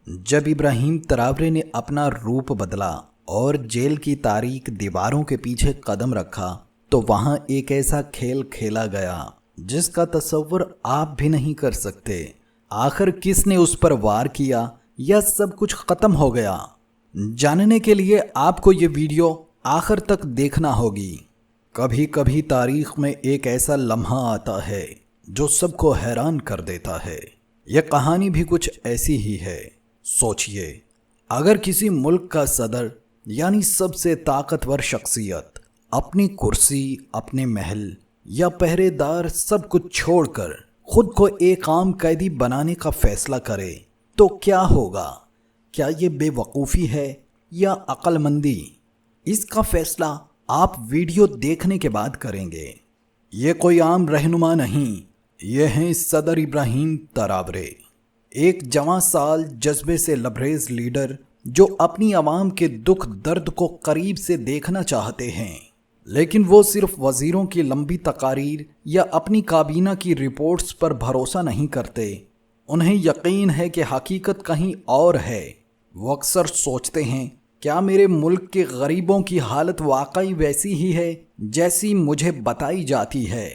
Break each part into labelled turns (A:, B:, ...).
A: जब इब्राहिम तरावरे ने अपना रूप बदला और जेल की तारीक दीवारों के पीछे कदम रखा तो वहां एक ऐसा खेल खेला गया जिसका तसव्वुर आप भी नहीं कर सकते। आखिर किसने उस पर वार किया या सब कुछ खत्म हो गया? जानने के लिए आपको ये वीडियो आखिर तक देखना होगी। कभी कभी तारीख में एक ऐसा लम्हा आता है जो सबको हैरान कर देता है। यह कहानी भी कुछ ऐसी ही है। सोचिए, अगर किसी मुल्क का सदर यानी सबसे ताकतवर शख्सियत अपनी कुर्सी, अपने महल या पहरेदार सब कुछ छोड़कर खुद को एक आम कैदी बनाने का फैसला करे तो क्या होगा? क्या ये बेवकूफ़ी है या अक्लमंदी? इसका फैसला आप वीडियो देखने के बाद करेंगे। ये कोई आम रहनुमा नहीं, ये हैं सदर इब्राहिम तरावरे, एक जवां साल जज्बे से लबरेज लीडर जो अपनी आवाम के दुख दर्द को करीब से देखना चाहते हैं। लेकिन वो सिर्फ वज़ीरों की लंबी तकारीर या अपनी काबीना की रिपोर्ट्स पर भरोसा नहीं करते। उन्हें यकीन है कि हकीकत कहीं और है। वो अक्सर सोचते हैं, क्या मेरे मुल्क के गरीबों की हालत वाकई वैसी ही है जैसी मुझे बताई जाती है?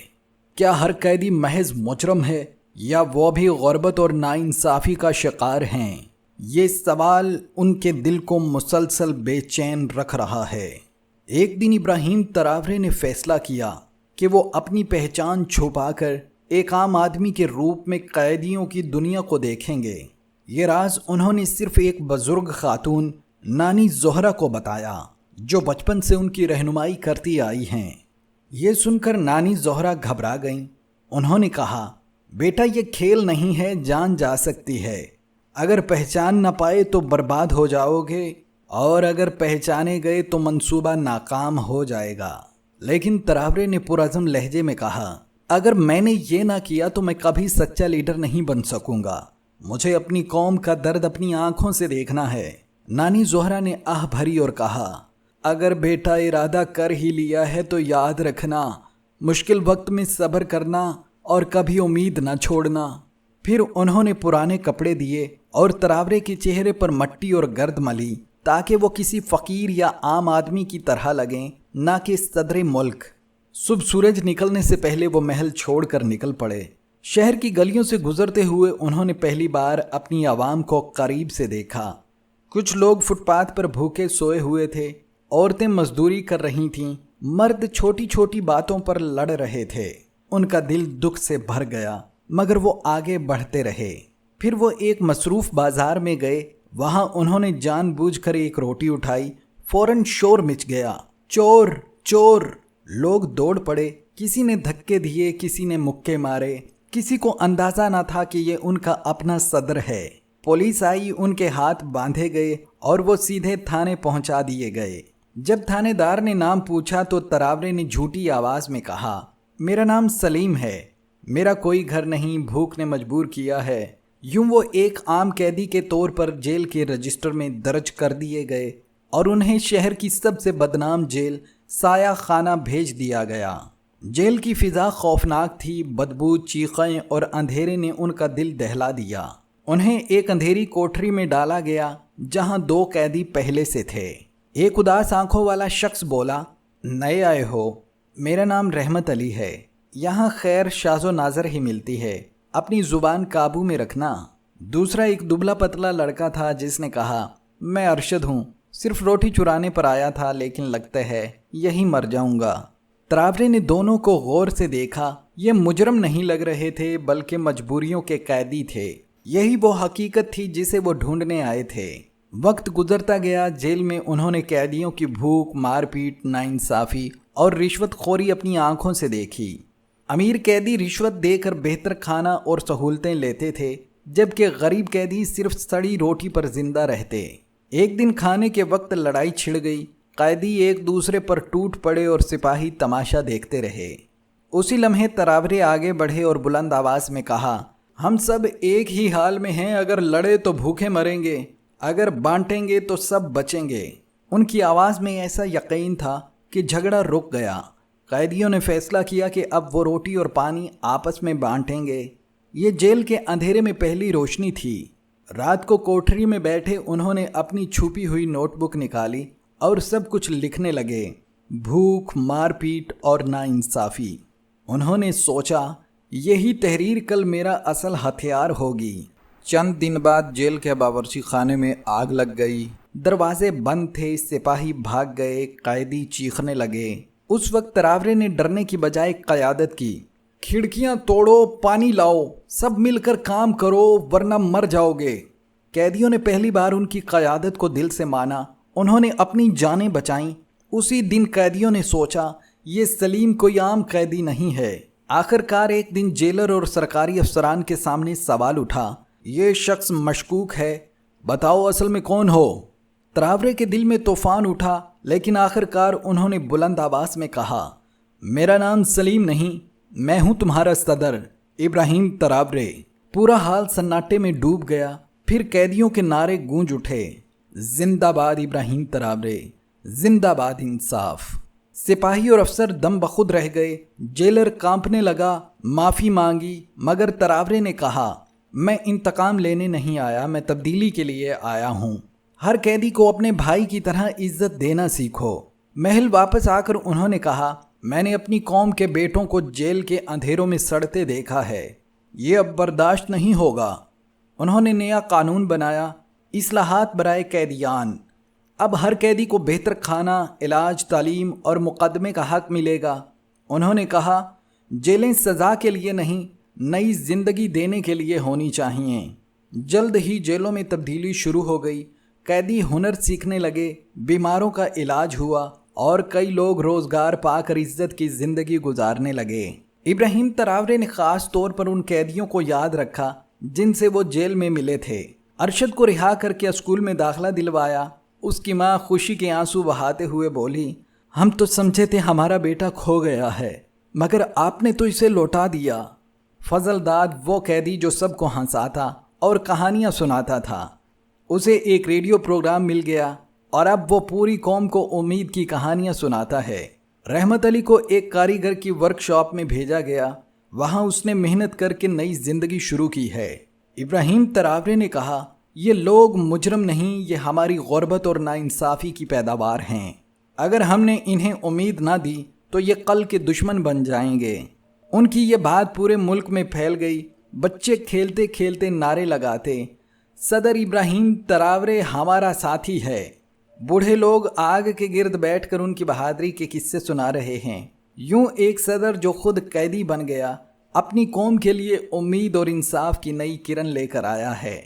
A: क्या हर कैदी महज मुजरम है या वो भी गुर्बत और नाइंसाफ़ी का शिकार हैं? ये सवाल उनके दिल को मुसलसल बेचैन रख रहा है। एक दिन इब्राहिम तरावरे ने फैसला किया कि वो अपनी पहचान छुपाकर एक आम आदमी के रूप में कैदियों की दुनिया को देखेंगे। ये राज उन्होंने सिर्फ एक बुजुर्ग खातून नानी ज़ोहरा को बताया जो बचपन से उनकी रहनुमाई करती आई हैं। ये सुनकर नानी ज़ोहरा घबरा गईं। उन्होंने कहा, बेटा ये खेल नहीं है, जान जा सकती है। अगर पहचान न पाए तो बर्बाद हो जाओगे और अगर पहचाने गए तो मंसूबा नाकाम हो जाएगा। लेकिन तरावरे ने पुरअज़म लहजे में कहा, अगर मैंने ये ना किया तो मैं कभी सच्चा लीडर नहीं बन सकूंगा। मुझे अपनी कौम का दर्द अपनी आंखों से देखना है। नानी ज़ोहरा ने आह भरी और कहा, अगर बेटा इरादा कर ही लिया है तो याद रखना, मुश्किल वक्त में सब्र करना और कभी उम्मीद ना छोड़ना। फिर उन्होंने पुराने कपड़े दिए और तरावरे के चेहरे पर मट्टी और गर्द मली ताकि वो किसी फ़कीर या आम आदमी की तरह लगें, ना कि सदर मुल्क। सुबह सूरज निकलने से पहले वो महल छोड़कर निकल पड़े। शहर की गलियों से गुजरते हुए उन्होंने पहली बार अपनी आवाम को करीब से देखा। कुछ लोग फुटपाथ पर भूखे सोए हुए थे, औरतें मजदूरी कर रही थीं, मर्द छोटी छोटी बातों पर लड़ रहे थे। उनका दिल दुख से भर गया, मगर वो आगे बढ़ते रहे। फिर वो एक मसरूफ़ बाजार में गए। वहाँ उन्होंने जानबूझकर एक रोटी उठाई। फौरन शोर मच गया, चोर चोर! लोग दौड़ पड़े। किसी ने धक्के दिए, किसी ने मुक्के मारे। किसी को अंदाज़ा न था कि ये उनका अपना सदर है। पुलिस आई, उनके हाथ बांधे गए और वो सीधे थाने पहुंचा दिए गए। जब थानेदार ने नाम पूछा तो तरावरे ने झूठी आवाज़ में कहा, मेरा नाम सलीम है, मेरा कोई घर नहीं, भूख ने मजबूर किया है। यूं वो एक आम कैदी के तौर पर जेल के रजिस्टर में दर्ज कर दिए गए और उन्हें शहर की सबसे बदनाम जेल साया खाना भेज दिया गया। जेल की फिजा खौफनाक थी। बदबू, चीखें और अंधेरे ने उनका दिल दहला दिया। उन्हें एक अंधेरी कोठरी में डाला गया जहां 2 कैदी पहले से थे। एक उदास आंखों वाला शख्स बोला, नए आए हो? मेरा नाम रहमत अली है। यहाँ खैर शाज़ो नाज़र ही मिलती है, अपनी ज़ुबान काबू में रखना। दूसरा एक दुबला पतला लड़का था जिसने कहा, मैं अरशद हूँ, सिर्फ रोटी चुराने पर आया था, लेकिन लगता है यही मर जाऊँगा। तरावरे ने दोनों को गौर से देखा। ये मुजरम नहीं लग रहे थे बल्कि मजबूरियों के कैदी थे। यही वो हकीकत थी जिसे वो ढूंढने आए थे। वक्त गुजरता गया। जेल में उन्होंने कैदियों की भूख, मारपीट, नाइंसाफ़ी और रिश्वतखोरी अपनी आंखों से देखी। अमीर कैदी रिश्वत देकर बेहतर खाना और सहूलतें लेते थे, जबकि गरीब कैदी सिर्फ सड़ी रोटी पर जिंदा रहते। एक दिन खाने के वक्त लड़ाई छिड़ गई। कैदी एक दूसरे पर टूट पड़े और सिपाही तमाशा देखते रहे। उसी लम्हे तरावरे आगे बढ़े और बुलंद आवाज़ में कहा, हम सब एक ही हाल में हैं, अगर लड़े तो भूखे मरेंगे, अगर बांटेंगे तो सब बचेंगे। उनकी आवाज़ में ऐसा यकीन था कि झगड़ा रुक गया। कैदियों ने फैसला किया कि अब वो रोटी और पानी आपस में बांटेंगे। ये जेल के अंधेरे में पहली रोशनी थी। رات کو کوٹری میں بیٹھے انہوں نے اپنی چھپی ہوئی نوٹ بک نکالی اور سب کچھ لکھنے لگے، بھوک، مار پیٹ اور ناانصافی۔ انہوں نے سوچا یہی تحریر کل میرا اصل ہتھیار ہوگی۔ چند دن بعد جیل کے باورچی خانے میں آگ لگ گئی، دروازے بند تھے، سپاہی بھاگ گئے، قیدی چیخنے لگے۔ اس وقت تراورے نے ڈرنے کی بجائے قیادت کی، کھڑکیاں توڑو، پانی لاؤ، سب مل کر کام کرو ورنہ مر جاؤ گے۔ قیدیوں نے پہلی بار ان کی قیادت کو دل سے مانا، انہوں نے اپنی جانیں بچائیں۔ اسی دن قیدیوں نے سوچا یہ سلیم کوئی عام قیدی نہیں ہے۔ آخر کار ایک دن جیلر اور سرکاری افسران کے سامنے سوال اٹھا، یہ شخص مشکوک ہے، بتاؤ اصل میں کون ہو؟ تراورے کے دل میں طوفان اٹھا، لیکن آخر کار انہوں نے بلند آواز میں کہا، میرا نام سلیم نہیں، میں ہوں تمہارا صدر ابراہیم تراورے۔ پورا حال سناٹے میں ڈوب گیا، پھر قیدیوں کے نعرے گونج اٹھے، زندہ باد ابراہیم تراورے، زندہ باد انصاف۔ سپاہی اور افسر دم بخود رہ گئے، جیلر کانپنے لگا، معافی مانگی، مگر تراورے نے کہا، میں انتقام لینے نہیں آیا، میں تبدیلی کے لیے آیا ہوں۔ ہر قیدی کو اپنے بھائی کی طرح عزت دینا سیکھو۔ محل واپس آ کر انہوں نے کہا، میں نے اپنی قوم کے بیٹوں کو جیل کے اندھیروں میں سڑتے دیکھا ہے، یہ اب برداشت نہیں ہوگا۔ انہوں نے نیا قانون بنایا، اصلاحات برائے قیدیان۔ اب ہر قیدی کو بہتر کھانا، علاج، تعلیم اور مقدمے کا حق ملے گا۔ انہوں نے کہا، جیلیں سزا کے لیے نہیں، نئی زندگی دینے کے لیے ہونی چاہیے۔ جلد ہی جیلوں میں تبدیلی شروع ہو گئی، قیدی ہنر سیکھنے لگے، بیماروں کا علاج ہوا اور کئی لوگ روزگار پا کر عزت کی زندگی گزارنے لگے۔ ابراہیم تراورے نے خاص طور پر ان قیدیوں کو یاد رکھا جن سے وہ جیل میں ملے تھے۔ ارشد کو رہا کر کے اسکول میں داخلہ دلوایا۔ اس کی ماں خوشی کے آنسو بہاتے ہوئے بولی، ہم تو سمجھے تھے ہمارا بیٹا کھو گیا ہے، مگر آپ نے تو اسے لوٹا دیا۔ فضل داد وہ قیدی جو سب کو ہنساتا اور کہانیاں سناتا تھا، اسے ایک ریڈیو پروگرام مل گیا اور اب وہ پوری قوم کو امید کی کہانیاں سناتا ہے۔ رحمت علی کو ایک کاریگر کی ورکشاپ میں بھیجا گیا، وہاں اس نے محنت کر کے نئی زندگی شروع کی ہے۔ ابراہیم تراورے نے کہا، یہ لوگ مجرم نہیں، یہ ہماری غربت اور ناانصافی کی پیداوار ہیں۔ اگر ہم نے انہیں امید نہ دی تو یہ کل کے دشمن بن جائیں گے۔ ان کی یہ بات پورے ملک میں پھیل گئی، بچے کھیلتے کھیلتے نعرے لگاتے، صدر ابراہیم تراورے ہمارا ساتھی ہے۔ بوڑھے لوگ آگ کے گرد بیٹھ کر ان کی بہادری کے قصے سنا رہے ہیں۔ یوں ایک صدر جو خود قیدی بن گیا، اپنی قوم کے لیے امید اور انصاف کی نئی کرن لے کر آیا ہے۔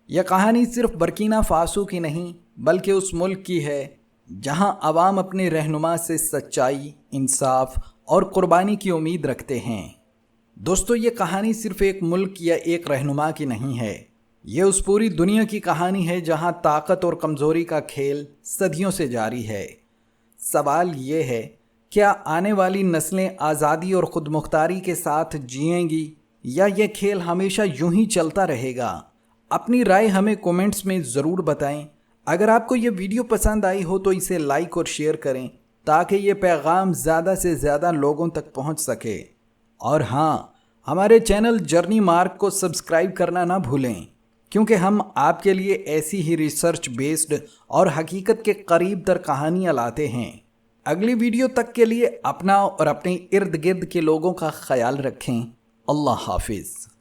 A: یہ کہانی صرف برکینا فاسو کی نہیں بلکہ اس ملک کی ہے جہاں عوام اپنے رہنما سے سچائی، انصاف اور قربانی کی امید رکھتے ہیں۔ دوستو، یہ کہانی صرف ایک ملک یا ایک رہنما کی نہیں ہے، یہ اس پوری دنیا کی کہانی ہے جہاں طاقت اور کمزوری کا کھیل صدیوں سے جاری ہے۔ سوال یہ ہے، کیا آنے والی نسلیں آزادی اور خود مختاری کے ساتھ جئیں گی یا یہ کھیل ہمیشہ یوں ہی چلتا رہے گا؟ اپنی رائے ہمیں کومنٹس میں ضرور بتائیں۔ اگر آپ کو یہ ویڈیو پسند آئی ہو تو اسے لائک اور شیئر کریں تاکہ یہ پیغام زیادہ سے زیادہ لوگوں تک پہنچ سکے۔ اور ہاں، ہمارے چینل جرنی مارک کو سبسکرائب کرنا نہ بھولیں، کیونکہ ہم آپ کے لیے ایسی ہی ریسرچ بیسڈ اور حقیقت کے قریب تر کہانیاں لاتے ہیں۔ اگلی ویڈیو تک کے لیے اپنا اور اپنے ارد گرد کے لوگوں کا خیال رکھیں۔ اللہ حافظ۔